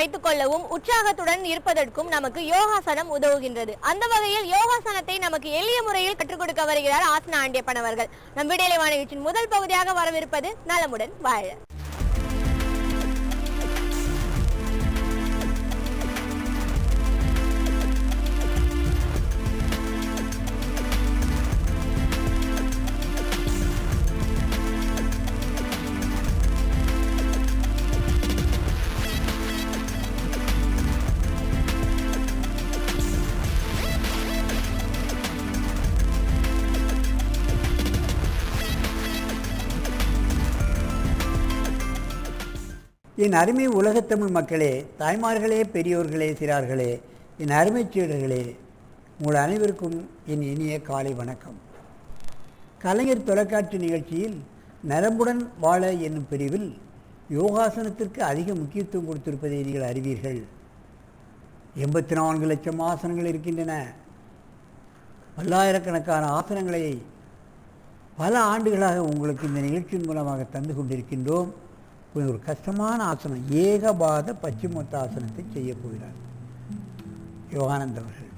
வைத்துக் கொள்ளவும் உற்சாகத்துடன் இருப்பதற்கும் நமக்கு யோகாசனம் உதவுகின்றது. அந்த வகையில் யோகாசனத்தை நமக்கு எளிய முறையில் கற்றுக் கொடுக்க வருகிறார் ஆசனா ஆண்டியப்பன் அவர்கள். நம் விடியலை வானிகழ்ச்சியின் முதல் பகுதியாக வரவிருப்பது நலமுடன் வாழ. என் அருமை உலகத்தமிழ் மக்களே, தாய்மார்களே, பெரியோர்களே, சிறார்களே, என் அருமைச் சீடர்களே, உங்கள் அனைவருக்கும் என் இனிய காலை வணக்கம். கலைஞர் தொலைக்காட்சி நிகழ்ச்சியில் நரம்புடன் வாழ என்னும் பிரிவில் யோகாசனத்திற்கு அதிக முக்கியத்துவம் கொடுத்திருப்பதை நீங்கள் அறிவீர்கள். 84 லட்சம் ஆசனங்கள் இருக்கின்றன. பல்லாயிரக்கணக்கான ஆசனங்களை பல ஆண்டுகளாக உங்களுக்கு இந்த நிகழ்ச்சியின் மூலமாக தந்து கொண்டிருக்கின்றோம். ஒரு கஷ்டமான ஆசனம், ஏகபாத பச்சிமொத்த ஆசனத்தை செய்ய போகிறார் யோகானந்த் அவர்கள்.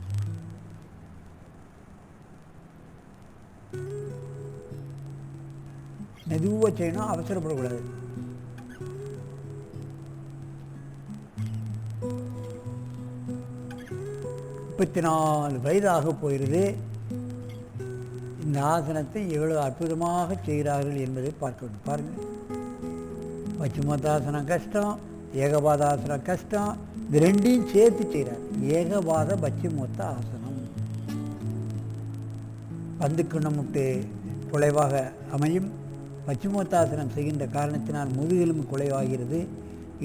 மெதுவாக செய்யணும், அவசரப்படக்கூடாது. முப்பத்தி 4 வயதாக போகிறது. இந்த ஆசனத்தை எவ்வளவு அற்புதமாக செய்கிறார்கள் என்பதை பார்க்க வேண்டும். பாருங்கள், பச்சிமத்தாசனம் கஷ்டம், ஏகபாதாசனம் கஷ்டம். இது ரெண்டையும் சேர்த்து செய்கிறார். ஏகபாத பச்சிமொத்த ஆசனம் பந்துக்கிண்ணமுட்டு குலைவாக அமையும். பச்சிமொத்தாசனம் செய்கின்ற காரணத்தினால் முதுகெலும்பு குலைவாகிறது,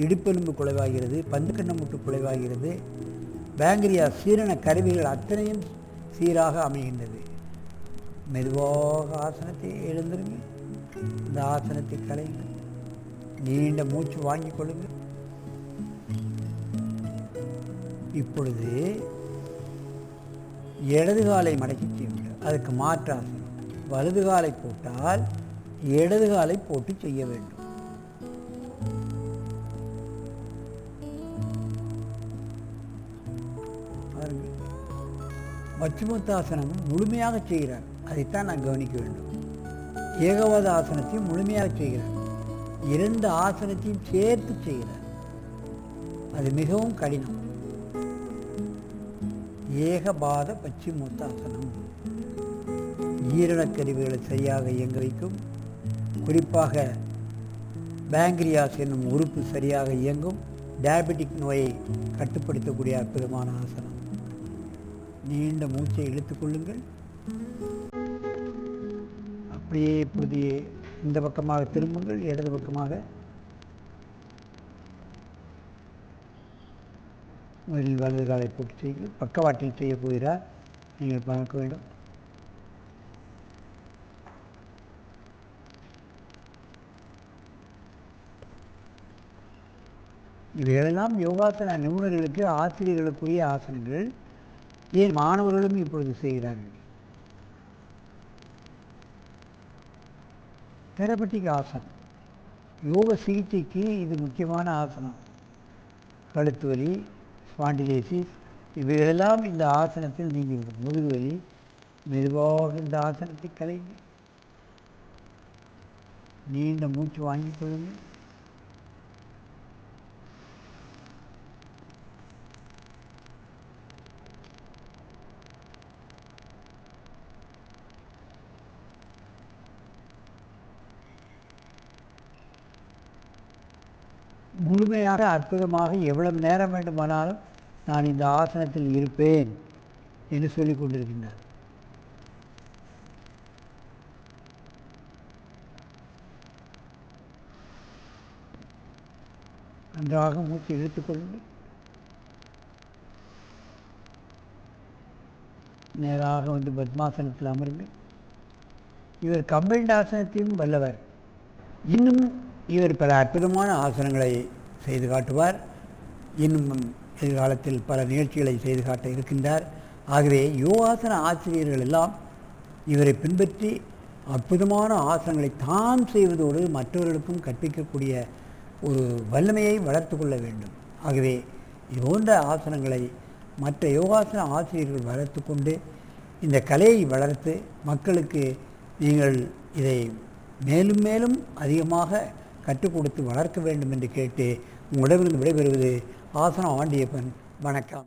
இடுப்பெலும்பு குலைவாகிறது, பந்துக்கிண்ணமுட்டு குலைவாகிறது. பேங்கிரியா சீரண கருவிகள் அத்தனையும் சீராக அமைகின்றது. மெதுவாக ஆசனத்தை எழுந்திருங்கள். இந்த ஆசனத்தை கலையுங்கள். நீண்ட மூச்சு வாங்கிக் கொள்ளுங்கள். இப்பொழுது இடது காலை மடக்கி செய்யுங்கள். அதுக்கு மாற்றாசனம், வலது காலை போட்டால் இடது காலை போட்டு செய்ய வேண்டும். பச்சிமொத்தாசனம் முழுமையாக செய்கிறார், அதைத்தான் நான் கவனிக்க வேண்டும். ஏகவாத ஆசனத்தையும் முழுமையாக செய்கிறார். 2 ஆசனத்தையும் சேர்த்து செய்கிறார். அது மிகவும் கடினம். ஏகபாத பச்சிமொத்தாசனம் ஈரணக்கருவிகளை சரியாக இயங்க வைக்கும். குறிப்பாக பேங்கிரியாஸ் என்னும் உறுப்பு சரியாக இயங்கும். டயபெட்டிக் நோயை கட்டுப்படுத்தக்கூடிய அற்புதமான ஆசனம். நீண்ட மூச்சை இழுத்துக் கொள்ளுங்கள். அப்படியே இப்பொழுது இந்த பக்கமாக திரும்புங்கள். இடது பக்கமாக முதலில் வலது காலை போட்டு செய்யுங்கள். பக்கவாட்டில் செய்ய போகிறார், நீங்கள் பார்க்க வேண்டும். இவையெல்லாம் யோகாசன நிபுணர்களுக்கு, ஆசிரியர்களுக்குரிய ஆசனங்கள். ஏன் மாணவர்களும் இப்பொழுது செய்கிறார்கள். தெரபட்டிக் ஆசனம், யோக சிகிச்சைக்கு இது முக்கியமான ஆசனம். கழுத்து வலி, ஸ்பாண்டிலைசிஸ் இவையெல்லாம் இந்த ஆசனத்தில் நீங்கிவிடும். முதுகுவலி, மெதுவாக இந்த ஆசனத்தை கலைங்க. நீண்ட மூச்சு வாங்கிக் கொள்ளுங்கள். முழுமையாக அற்புதமாக எவ்வளவு நேரம் வேண்டுமானாலும் நான் இந்த ஆசனத்தில் இருப்பேன் என்று சொல்லிக் கொண்டிருக்கின்றார். நன்றாக மூச்சு இழுத்துக்கொள்ளுங்கள். நேராக வந்து பத்மாசனத்தில் அமருங்கள். இவர் கம்பைன்ட் ஆசனத்தையும் வல்லவர். இன்னும் இவர் பல அற்புதமான ஆசனங்களை செய்து காட்டுவார். இன்னும் எதிர்காலத்தில் பல நிகழ்ச்சிகளை செய்து காட்ட இருக்கின்றார். ஆகவே யோகாசன ஆசிரியர்கள் எல்லாம் இவரை பின்பற்றி அற்புதமான ஆசனங்களை தான் செய்வதோடு மற்றவர்களுக்கும் கற்பிக்கக்கூடிய ஒரு வல்லமையை வளர்த்து கொள்ள வேண்டும். ஆகவே இது போன்ற ஆசனங்களை மற்ற யோகாசன ஆசிரியர்கள் வளர்த்து கொண்டு இந்த கலையை வளர்த்து மக்களுக்கு நீங்கள் இதை மேலும் மேலும் அதிகமாக கற்றுக் கொடுத்து வளர்க்க வேண்டும் என்று கேட்டு உங்களிடமிருந்து விடைபெறுவது ஆசனம் ஆண்டியப்பன். வணக்கம்.